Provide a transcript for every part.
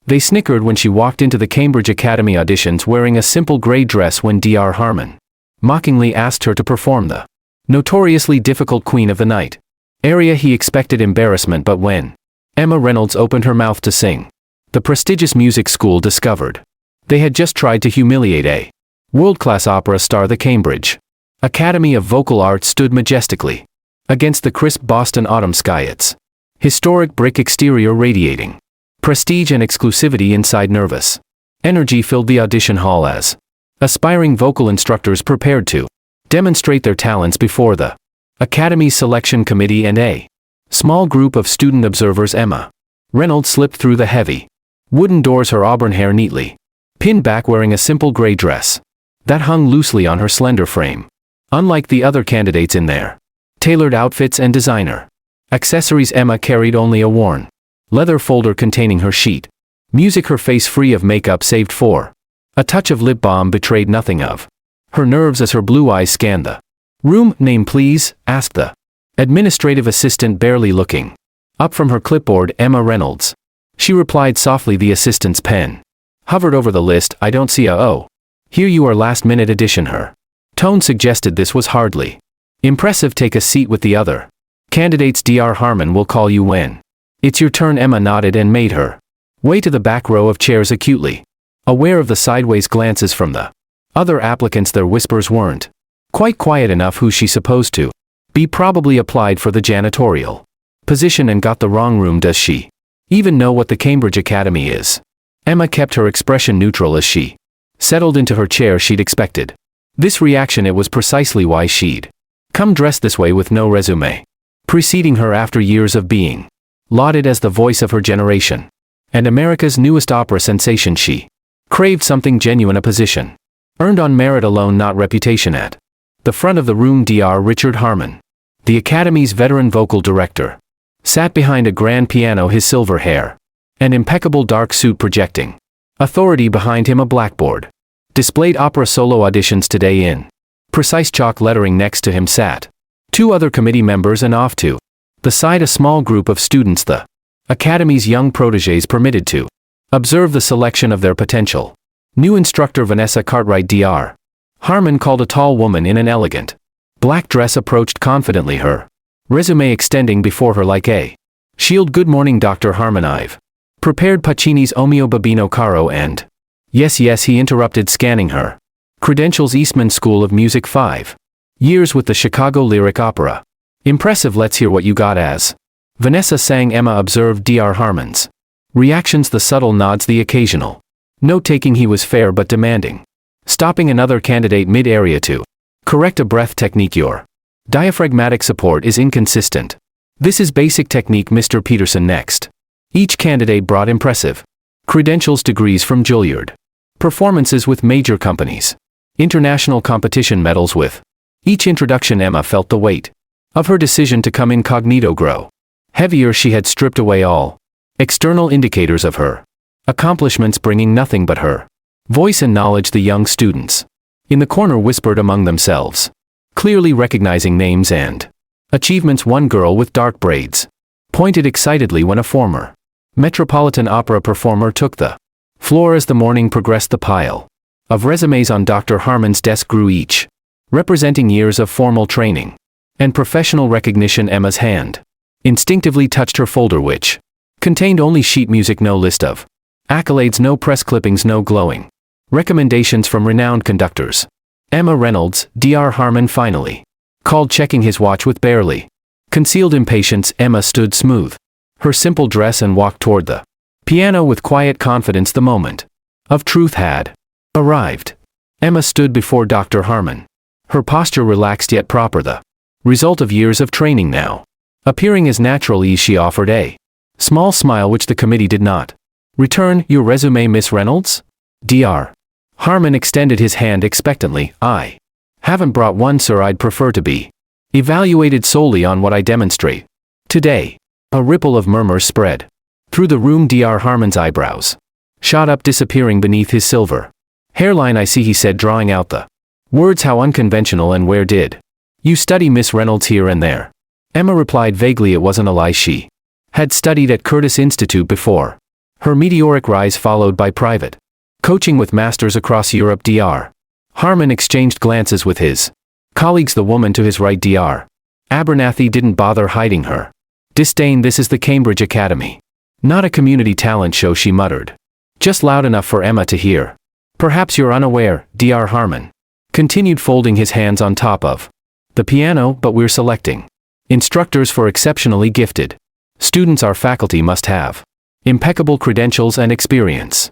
They snickered when she walked into the Cambridge Academy auditions wearing a simple gray dress when Dr. Harmon mockingly asked her to perform the notoriously difficult Queen of the Night aria. He expected embarrassment, but when Emma Reynolds opened her mouth to sing, the prestigious music school discovered they had just tried to humiliate a world-class opera star. The Cambridge Academy of Vocal Arts stood majestically against the crisp Boston autumn sky, its historic brick exterior radiating prestige and exclusivity inside. Nervous energy filled the audition hall as aspiring vocal instructors prepared to demonstrate their talents before the Academy's selection committee and a small group of student observers. Emma Reynolds slipped through the heavy wooden doors, her auburn hair neatly pinned back, wearing a simple gray dress that hung loosely on her slender frame. Unlike the other candidates in their tailored outfits and designer accessories, Emma carried only a worn leather folder containing her sheet music. Her face free of makeup save for a touch of lip balm betrayed nothing of her nerves as her blue eyes scanned the room. Name please, asked the administrative assistant, barely looking up from her clipboard. Emma Reynolds, she replied softly. The assistant's pen hovered over the list. I don't see a O. Here you are, last minute addition. Her tone suggested this was hardly impressive. Take a seat with the other candidates. Dr. Harmon will call you when it's your turn. Emma nodded and made her way to the back row of chairs, acutely aware of the sideways glances from the other applicants. Their whispers weren't quite quiet enough. Who's she supposed to be? Probably applied for the janitorial position and got the wrong room. Does she even know what the Cambridge Academy is? Emma kept her expression neutral as she settled into her chair. She'd expected this reaction. It was precisely why she'd come dressed this way, with no resume preceding her after years of being lauded as the voice of her generation and America's newest opera sensation. She craved something genuine, a position earned on merit alone, not reputation. At the front of the room, Dr. Richard Harmon, the Academy's veteran vocal director, sat behind a grand piano, his silver hair and impeccable dark suit projecting authority behind him. A blackboard displayed opera solo auditions today in precise chalk lettering. Next to him sat two other committee members, and off to the side a small group of students, the Academy's young protégés, permitted to observe the selection of their potential new instructor. Vanessa Cartwright, Dr. Harmon called, a tall woman in an elegant black dress, approached confidently, her resume extending before her like a shield. Good morning, Dr. Harmon. I've prepared Puccini's O mio babbino caro and… Yes, he interrupted, scanning her credentials. Eastman School of Music, 5 years with the Chicago Lyric Opera. Impressive. Let's hear what you got. As Vanessa sang, Emma observed Dr. Harmon's reactions, the subtle nods, the occasional note-taking. He was fair but demanding, stopping another candidate mid-area to correct a breath technique. Your diaphragmatic support is inconsistent. This is basic technique, Mr. Peterson. Next. Each candidate brought impressive credentials, degrees from Juilliard, performances with major companies, international competition medals. With each introduction, Emma felt the weight of her decision to come incognito grow heavier. She had stripped away all external indicators of her accomplishments, bringing nothing but her voice and knowledge. The young students in the corner whispered among themselves, clearly recognizing names and achievements. One girl with dark braids pointed excitedly when a former Metropolitan Opera performer took the floor. As the morning progressed, the pile of resumes on Dr. Harmon's desk grew, each representing years of formal training and professional recognition. Emma's hand instinctively touched her folder, which contained only sheet music, no list of accolades, no press clippings, no glowing recommendations from renowned conductors. Emma Reynolds, Dr. Harmon finally called, checking his watch with barely concealed impatience. Emma stood smooth her simple dress and walked toward the piano with quiet confidence. The moment of truth had arrived. Emma stood before Dr. Harmon, her posture relaxed yet proper, the result of years of training now appearing as natural ease. She offered a small smile which the committee did not return. Your resume, Miss Reynolds? Dr. Harmon extended his hand expectantly. I haven't brought one, sir. I'd prefer to be evaluated solely on what I demonstrate today. A ripple of murmurs spread through the room. Dr. Harmon's eyebrows shot up, disappearing beneath his silver hairline. I see, he said, drawing out the words. How unconventional. And where did you study, Miss Reynolds? Here and there. Emma replied vaguely. It wasn't a lie. She had studied at Curtis Institute before Her meteoric rise followed by private coaching with masters across Europe. Dr. Harmon exchanged glances with his colleagues. The woman to his right, Dr. Abernathy, didn't bother hiding her disdain. This is the Cambridge Academy, not a community talent show, she muttered, just loud enough for Emma to hear. Perhaps you're unaware, Dr. Harmon continued, folding his hands on top of the piano, but we're selecting instructors for exceptionally gifted students. Our faculty must have impeccable credentials and experience.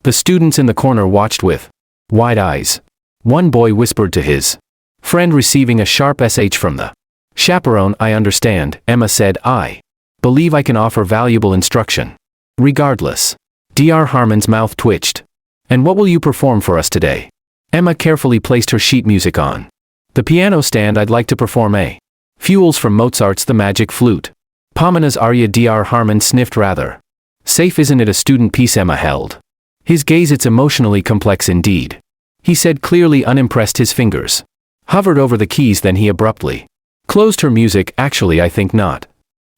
The students in the corner watched with wide eyes. One boy whispered to his friend, receiving a sharp sh from the chaperone. I understand, Emma said. I believe I can offer valuable instruction. Regardless. Dr. Harmon's mouth twitched. And what will you perform for us today? Emma carefully placed her sheet music on the piano stand. I'd like to perform a Fuels from Mozart's The Magic Flute. Pamina's aria. Dr. Harmon sniffed. Rather safe, isn't it? A student piece. Emma held his gaze. It's emotionally complex indeed, he said, clearly unimpressed. His fingers hovered over the keys, then he abruptly closed her music. Actually, I think not.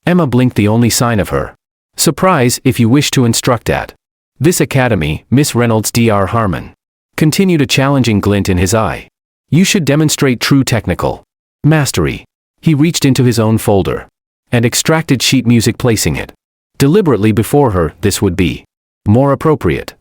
Emma blinked, the only sign of her surprise. If you wish to instruct at this academy, Miss Reynolds, Dr. Harmon continued, a challenging glint in his eye, you should demonstrate true technical mastery. He reached into his own folder and extracted sheet music, placing it deliberately before her. This would be more appropriate.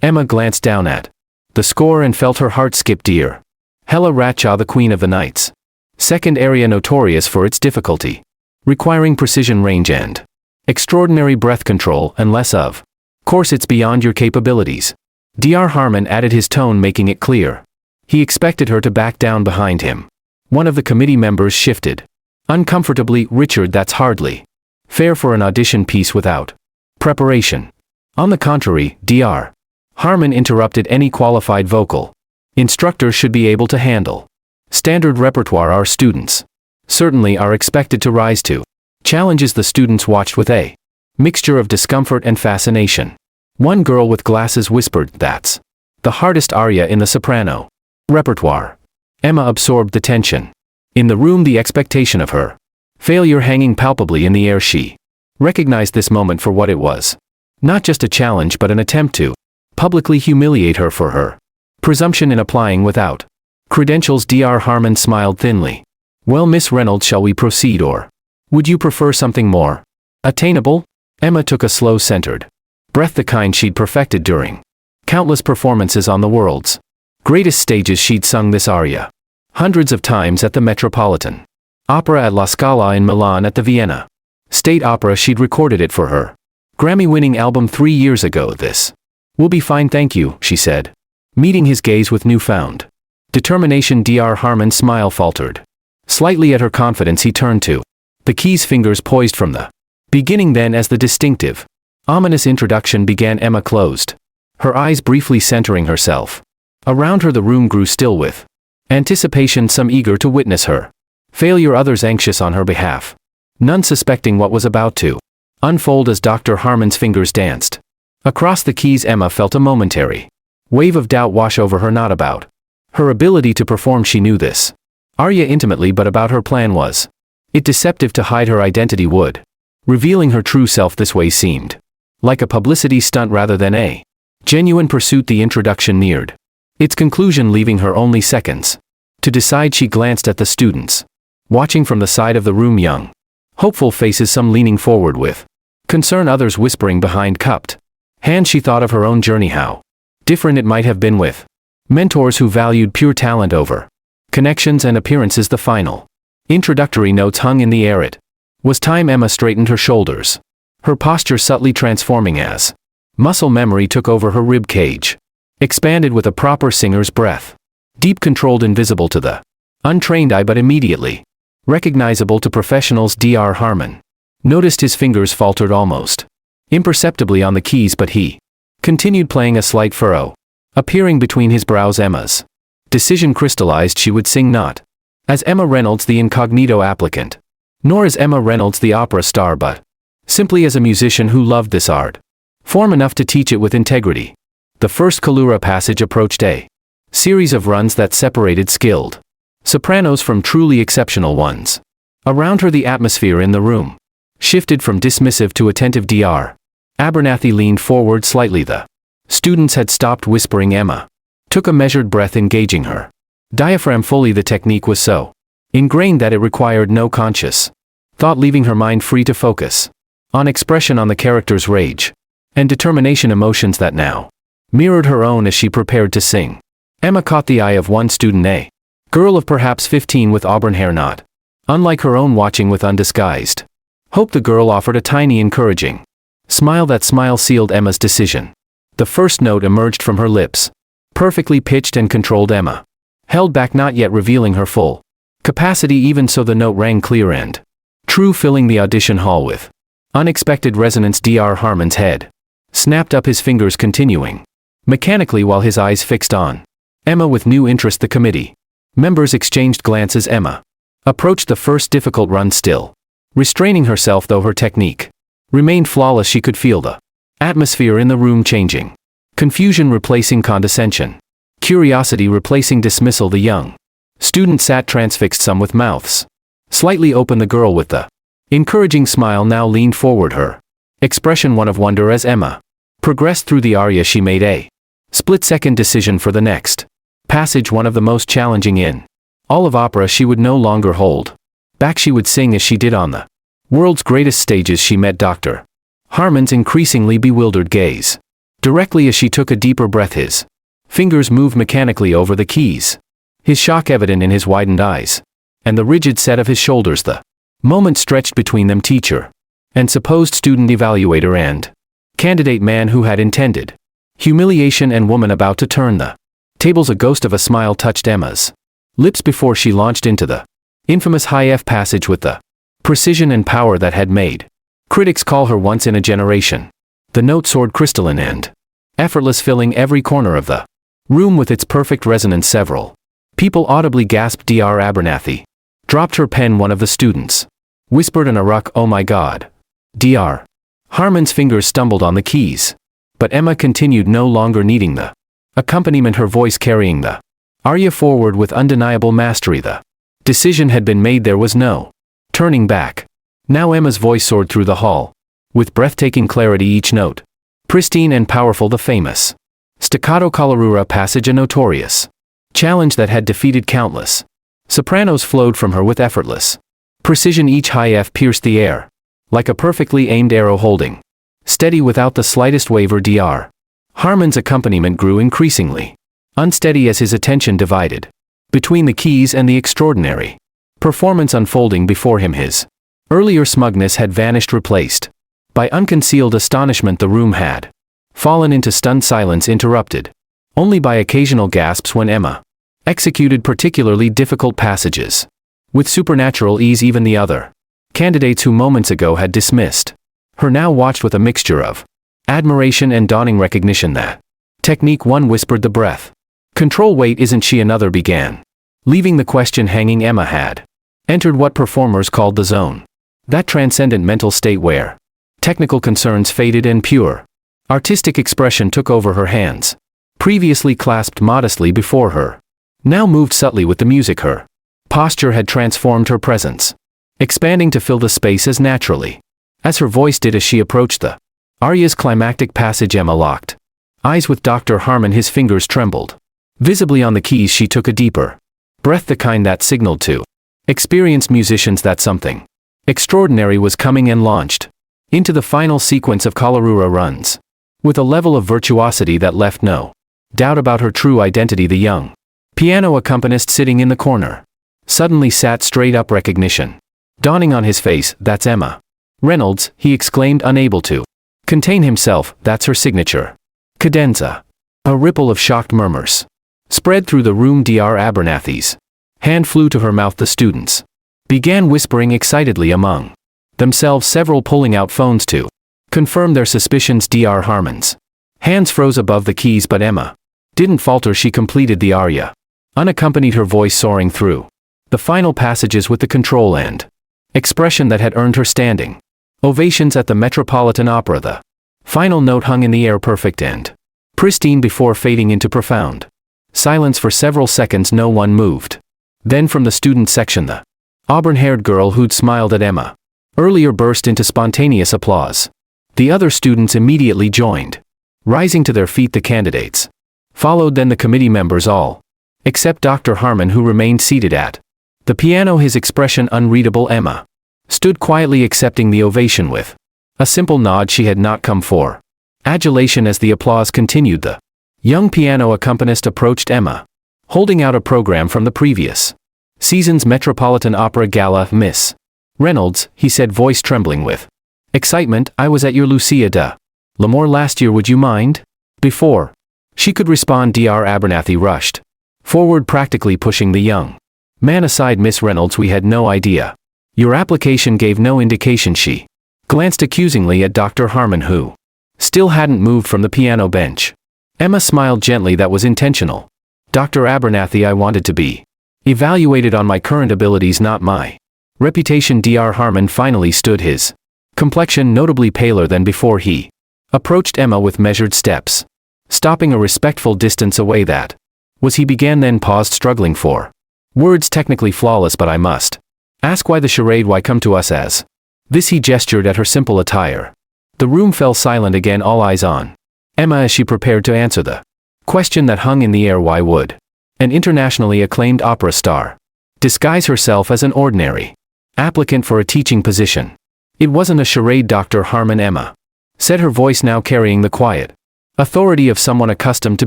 Emma glanced down at the score and felt her heart skip. Dear Hella Ratchaw, the Queen of the Night's second aria, notorious for its difficulty, requiring precision, range, and extraordinary breath control, unless of course it's beyond your capabilities. Dr. Harmon added his tone, making it clear he expected her to back down behind him. One of the committee members shifted uncomfortably. Richard, that's hardly fair for an audition piece without preparation. On the contrary, Dr. Harmon interrupted, any qualified vocal instructor should be able to handle standard repertoire. Our students certainly are expected to rise to challenges. The students watched with a mixture of discomfort and fascination. One girl with glasses whispered, that's the hardest aria in the soprano repertoire. Emma absorbed the tension in the room, the expectation of her failure hanging palpably in the air. She recognized this moment for what it was, not just a challenge but an attempt to publicly humiliate her for her presumption in applying without credentials. Dr. Harmon smiled thinly. Well, Miss Reynolds, shall we proceed, or would you prefer something more attainable? Emma took a slow, centered breath, the kind she'd perfected during countless performances on the world's greatest stages. She'd sung this aria hundreds of times at the Metropolitan Opera, at La Scala in Milan, at the Vienna State Opera. She'd recorded it for her Grammy-winning album 3 years ago. This will be fine, thank you, she said, meeting his gaze with newfound determination. Dr. Harmon's smile faltered slightly at her confidence. He turned to the keys, fingers poised from the beginning. Then, as the distinctive, ominous introduction began, Emma closed her eyes, briefly centering herself. Around her the room grew still with anticipation, some eager to witness her failure, others anxious on her behalf, none suspecting what was about to unfold as Dr. Harmon's fingers danced across the keys. Emma felt a momentary wave of doubt wash over her, not about her ability to perform. She knew this aria intimately, but about her plan. Was it deceptive to hide her identity? Would revealing her true self this way seemed like a publicity stunt rather than a genuine pursuit? The introduction neared its conclusion, leaving her only seconds to decide. She glanced at the students watching from the side of the room, young, hopeful faces, some leaning forward with concern, others whispering behind cupped hands. She thought of her own journey, how different it might have been with mentors who valued pure talent over connections and appearances. The final introductory notes hung in the air. It was time. Emma straightened her shoulders, her posture subtly transforming as muscle memory took over. Her rib cage expanded with a proper singer's breath, deep, controlled, invisible to the untrained eye but immediately recognizable to professionals. Dr. Harmon noticed his fingers faltered almost imperceptibly on the keys, but he continued playing, a slight furrow appearing between his brows. Emma's decision crystallized. She would sing not as Emma Reynolds, the incognito applicant, nor as Emma Reynolds, the opera star, but simply as a musician who loved this art form enough to teach it with integrity. The first Kalura passage approached a series of runs that separated skilled sopranos from truly exceptional ones. Around her the atmosphere in the room shifted from dismissive to attentive. Dr. Abernathy leaned forward slightly. The students had stopped whispering. Emma took a measured breath, engaging her diaphragm fully. The technique was so ingrained that it required no conscious thought, leaving her mind free to focus on expression, on the character's rage and determination, emotions that now mirrored her own as she prepared to sing. Emma caught the eye of one student, a girl of perhaps 15 with auburn hair, not unlike her own, watching with undisguised hope. The girl offered a tiny, encouraging smile. That smile sealed Emma's decision. The first note emerged from her lips, perfectly pitched and controlled. Emma held back, not yet revealing her full capacity. Even so, the note rang clear and true, filling the audition hall with unexpected resonance. Dr. Harmon's head snapped up, his fingers continuing mechanically while his eyes fixed on Emma with new interest. The committee members exchanged glances. Emma approached the first difficult run, still restraining herself, though her technique remained flawless. She could feel the atmosphere in the room changing. Confusion replacing condescension. Curiosity replacing dismissal. The young student sat transfixed, some with mouths slightly open. The girl with the encouraging smile now leaned forward, her expression one of wonder. As Emma progressed through the aria, she made a split-second decision for the next passage, one of the most challenging in all of opera. She would no longer hold back. She would sing as she did on the world's greatest stages. She met Dr. Harmon's increasingly bewildered gaze directly as she took a deeper breath. His fingers moved mechanically over the keys, his shock evident in his widened eyes and the rigid set of his shoulders. The moment stretched between them, teacher and supposed student, evaluator and candidate, man who had intended humiliation and woman about to turn the tables. A ghost of a smile touched Emma's lips before she launched into the infamous high F passage with the precision and power that had made critics call her once in a generation. The note soared crystalline and effortless, filling every corner of the room with its perfect resonance. Several people audibly gasped. Dr. Abernathy dropped her pen. One of the students whispered in a ruck, "Oh my God." Dr. Harmon's fingers stumbled on the keys, but Emma continued, no longer needing the accompaniment, her voice carrying the aria forward with undeniable mastery. The decision had been made. There was no turning back. Now Emma's voice soared through the hall with breathtaking clarity, each note pristine and powerful. The famous staccato Calarura passage, a notorious challenge that had defeated countless sopranos, flowed from her with effortless precision. Each high F pierced the air like a perfectly aimed arrow, holding steady without the slightest waver. Dr. Harmon's accompaniment grew increasingly unsteady as his attention divided between the keys and the extraordinary performance unfolding before him. His earlier smugness had vanished, replaced by unconcealed astonishment. The room had fallen into stunned silence, interrupted only by occasional gasps when Emma executed particularly difficult passages with supernatural ease. Even the other candidates who moments ago had dismissed her now watched with a mixture of admiration and dawning recognition. That technique, one whispered. The breath control. Wait, isn't she? Another began, leaving the question hanging. Emma had entered what performers called the zone, that transcendent mental state where technical concerns faded and pure artistic expression took over. Her hands, previously clasped modestly before her, now moved subtly with the music. Her posture had transformed, her presence expanding to fill the space as naturally as her voice did as she approached the aria's climactic passage. Emma locked eyes with Dr. Harmon, his fingers trembled visibly on the keys. She took a deeper breath, the kind that signaled to experienced musicians that something extraordinary was coming, and launched into the final sequence of Calarura runs with a level of virtuosity that left no doubt about her true identity. The young piano accompanist sitting in the corner suddenly sat straight up, recognition dawning on his face. "That's Emma Reynolds," he exclaimed, unable to contain himself. "That's her signature cadenza." A ripple of shocked murmurs spread through the room. Dr. Abernathy's hand flew to her mouth. The students began whispering excitedly among themselves, several pulling out phones to confirm their suspicions. Dr. Harmon's hands froze above the keys, but Emma didn't falter. She completed the aria unaccompanied, her voice soaring through the final passages with the control and expression that had earned her standing ovations at the Metropolitan Opera. The final note hung in the air, perfect and pristine, before fading into profound silence. For several seconds no one moved. Then from the student section, the auburn-haired girl who'd smiled at Emma earlier burst into spontaneous applause. The other students immediately joined. Rising to their feet, the candidates followed, then the committee members all, except Dr. Harmon, who remained seated at the piano, his expression unreadable. Emma stood quietly, accepting the ovation with a simple nod. She had not come for adulation. As the applause continued, the young piano accompanist approached Emma, holding out a program from the previous season's Metropolitan Opera Gala. "Miss Reynolds," he said, voice trembling with excitement, "I was at your Lucia de L'Amour last year. Would you mind?" Before she could respond, Dr. Abernathy rushed forward, practically pushing the young man aside. "Miss Reynolds, we had no idea. Your application gave no indication." She glanced accusingly at Dr. Harmon, who still hadn't moved from the piano bench. Emma smiled gently. "That was intentional. Dr. Abernathy, I wanted to be evaluated on my current abilities, not my reputation." Dr. Harmon finally stood, his complexion notably paler than before. He approached Emma with measured steps, stopping a respectful distance away. "That was," he began, then paused, struggling for words. "Technically flawless, but I must ask, why the charade? Why come to us as this?" He gestured at her simple attire. The room fell silent again, all eyes on Emma as she prepared to answer the question that hung in the air. Why would an internationally acclaimed opera star disguise herself as an ordinary applicant for a teaching position? "It wasn't a charade, Dr. Harmon," Emma said, her voice now carrying the quiet authority of someone accustomed to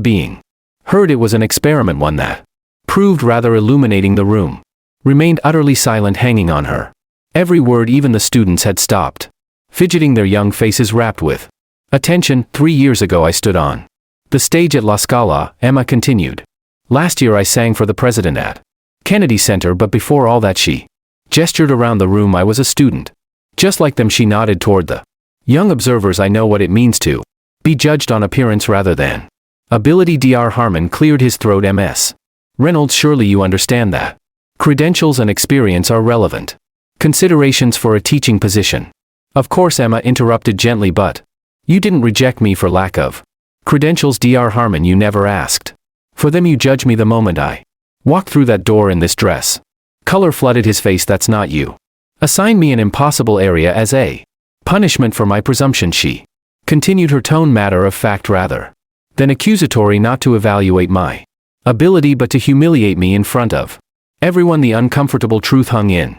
being heard. "It was an experiment, one that proved rather illuminating." The room remained utterly silent, hanging on her every word. Even the students had stopped fidgeting, their young faces rapt with attention. "3 years ago I stood on the stage at La Scala," Emma continued. "Last year I sang for the president at Kennedy Center, but before all that," she gestured around the room, "I was a student. Just like them." She nodded toward the young observers. "I know what it means to be judged on appearance rather than ability." Dr. Harmon cleared his throat. "Ms. Reynolds, surely you understand that credentials and experience are relevant considerations for a teaching position." "Of course," Emma interrupted gently, "but you didn't reject me for lack of credentials." Dr. Harmon, "You never asked for them. You judge me the moment I walked through that door in this dress." Color flooded his face. "That's not you. Assign me an impossible area as a punishment for my presumption," she continued, her tone matter of fact rather than accusatory. "Not to evaluate my ability, but to humiliate me in front of everyone." The uncomfortable truth hung in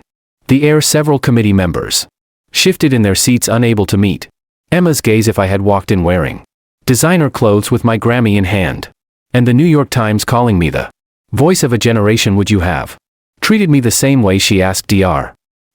the air. Several committee members shifted in their seats, unable to meet Emma's gaze. "If I had walked in wearing designer clothes with my Grammy in hand and the New York Times calling me the voice of a generation, would you have treated me the same way?" she asked. Dr.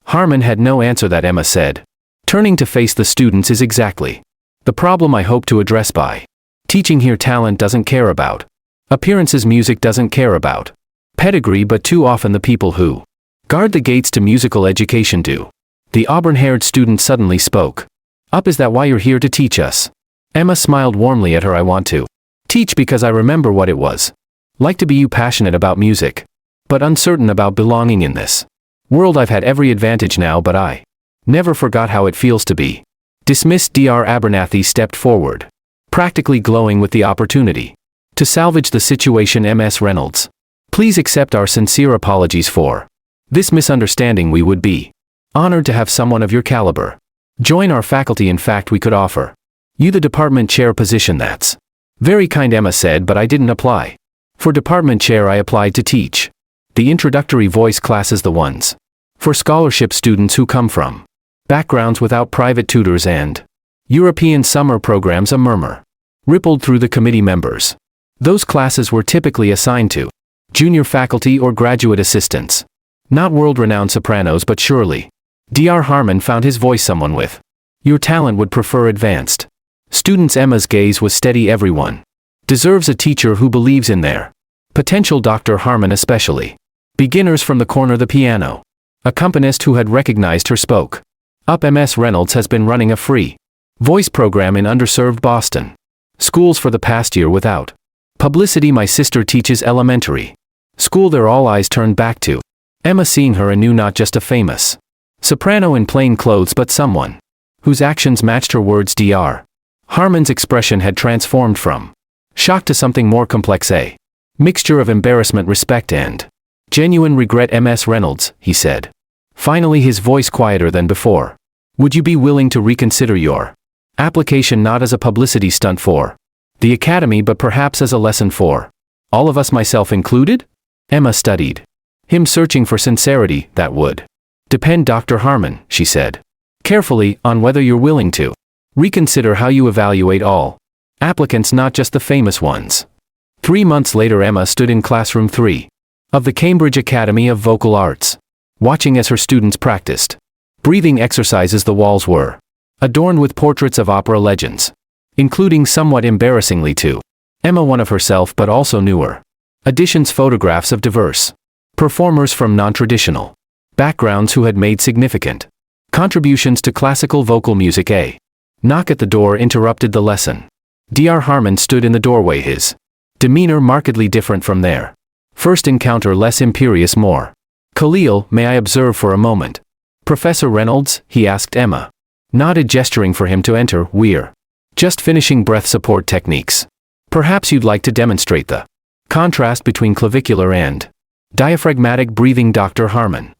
Harmon had no answer. "That," Emma said, turning to face the students, "is exactly the problem I hope to address by teaching here. Talent doesn't care about appearances. Music doesn't care about pedigree, but too often the people who guard the gates to musical education do." The auburn-haired student suddenly spoke up. "Is that why you're here, to teach us?" Emma smiled warmly at her. "I want to teach because I remember what it was like to be you, passionate about music, but uncertain about belonging in this world. I've had every advantage now, but I never forgot how it feels to be dismissed." Dr. Abernathy stepped forward, practically glowing with the opportunity to salvage the situation. "Ms. Reynolds, please accept our sincere apologies for this misunderstanding. We would be honored to have someone of your caliber join our faculty. In fact, we could offer you the department chair position." "That's very kind," Emma said, "but I didn't apply for department chair. I applied to teach the introductory voice classes, the ones for scholarship students who come from backgrounds without private tutors and European summer programs." A murmur rippled through the committee members. Those classes were typically assigned to junior faculty or graduate assistants, not world-renowned sopranos. "But surely," Dr. Harmon found his voice, "someone with your talent would prefer advanced students." Emma's gaze was steady. "Everyone deserves a teacher who believes in their potential, Dr. Harmon, especially beginners." From the corner, the piano accompanist who had recognized her spoke up. "Ms. Reynolds has been running a free voice program in underserved Boston schools for the past year without publicity. My sister teaches elementary school there." All eyes turned back to Emma, seeing her anew, not just a famous soprano in plain clothes, but someone whose actions matched her words. Dr. Harmon's expression had transformed from shock to something more complex, a mixture of embarrassment, respect, and genuine regret. "Ms. Reynolds," he said, finally, his voice quieter than before, "would you be willing to reconsider your Application not as a publicity stunt for the academy but perhaps as a lesson for all of us, myself included? Emma studied him, searching for sincerity that would depend, Dr. Harmon, she said, carefully, on whether you're willing to reconsider how you evaluate all applicants, not just the famous ones. 3 months later, Emma stood in classroom 3 of the Cambridge Academy of Vocal Arts, watching as her students practiced breathing exercises. The walls were adorned with portraits of opera legends, including, somewhat embarrassingly to Emma, one of herself but also newer editions, photographs of diverse performers from non-traditional backgrounds who had made significant contributions to classical vocal music. A knock at the door interrupted the lesson. Dr. Harmon stood in the doorway, his demeanor markedly different from their first encounter, less imperious, more Khalil. May I observe for a moment? Professor Reynolds, he asked. Emma nodded, gesturing for him to enter. We're just finishing breath support techniques. Perhaps you'd like to demonstrate the contrast between clavicular and diaphragmatic breathing, Dr. Harmon.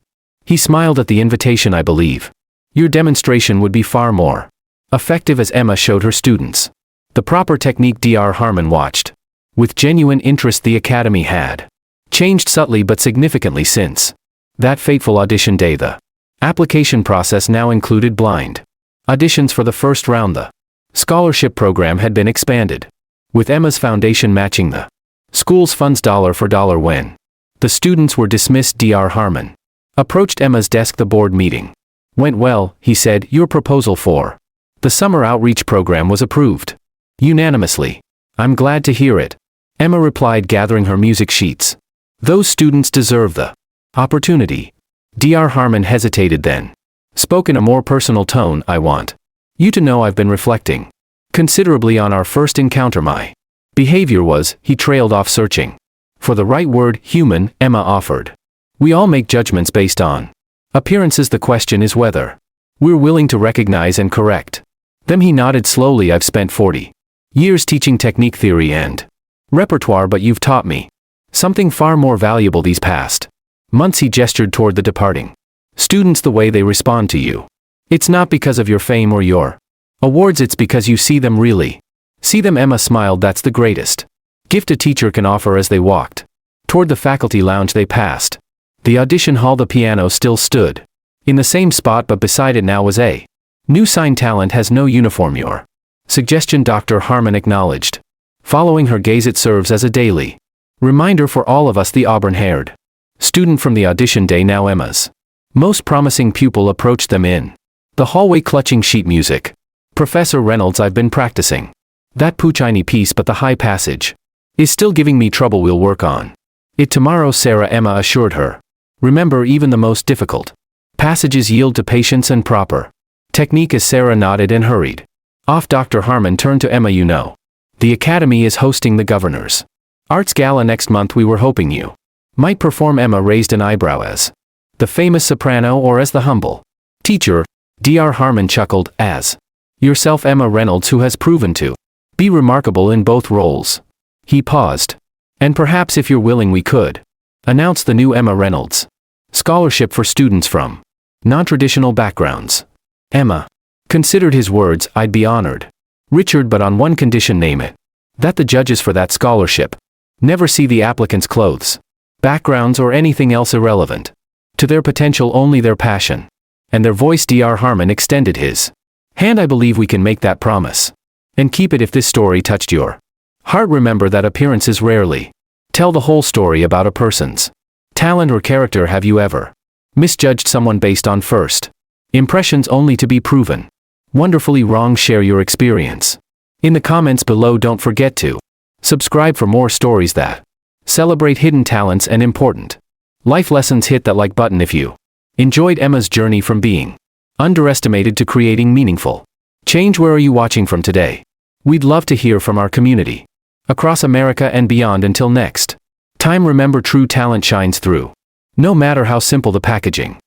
He smiled at the invitation. I believe your demonstration would be far more effective as Emma showed her students the proper technique. Dr. Harmon watched with genuine interest. The academy had changed subtly but significantly since that fateful audition day. The application process now included blind auditions for the first round. The scholarship program had been expanded, with Emma's foundation matching the school's funds dollar for dollar. When the students were dismissed, Dr. Harmon approached Emma's desk. The board meeting went well, he said. Your proposal for the summer outreach program was approved unanimously. I'm glad to hear it, Emma replied, gathering her music sheets. Those students deserve the opportunity. Dr. Harmon hesitated, then spoke in a more personal tone. I want you to know I've been reflecting considerably on our first encounter. My behavior was, he trailed off, searching for the right word. Human, Emma offered. We all make judgments based on appearances. The question is whether we're willing to recognize and correct them. He nodded slowly. I've spent 40 years teaching technique theory and repertoire, but you've taught me something far more valuable these past months. He gestured toward the departing students. The way they respond to you, it's not because of your fame or your awards, it's because you see them, really see them. Emma smiled. That's the greatest gift a teacher can offer. As they walked toward the faculty lounge, they passed the audition hall. The piano still stood in the same spot, but beside it now was a new sign. Talent has no uniform. Your suggestion, Dr. Harmon acknowledged, following her gaze. It serves as a daily reminder for all of us. The auburn-haired student from the audition day, now Emma's most promising pupil, approached them in the hallway, clutching sheet music. Professor Reynolds, I've been practicing that Puccini piece, but the high passage is still giving me trouble. We'll work on it tomorrow, Sarah, Emma assured her. Remember, even the most difficult passages yield to patience and proper technique. As Sarah nodded and hurried off, Dr. Harmon turned to Emma. You know, the academy is hosting the Governor's Arts Gala next month. We were hoping you might perform. Emma raised an eyebrow. As the famous soprano or as the humble teacher? Dr. Harmon chuckled. As yourself, Emma Reynolds, who has proven to be remarkable in both roles. He paused. And perhaps, if you're willing, we could announce the new Emma Reynolds scholarship for students from non-traditional backgrounds. Emma considered his words. I'd be honored, Richard, but on one condition. Name it. That the judges for that scholarship never see the applicants' clothes, backgrounds, or anything else irrelevant to their potential, only their passion and their voice. Dr. Harmon extended his hand. I believe we can make that promise and keep it. If this story touched your heart, remember that appearances rarely tell the whole story about a person's talent or character. Have you ever misjudged someone based on first impressions, only to be proven wonderfully wrong? Share your experience in the comments below. Don't forget to subscribe for more stories that celebrate hidden talents and important life lessons. Hit that like button if you enjoyed Emma's journey from being underestimated to creating meaningful change. Where are you watching from today? We'd love to hear from our community across America and beyond. Until next time, remember, true talent shines through, no matter how simple the packaging.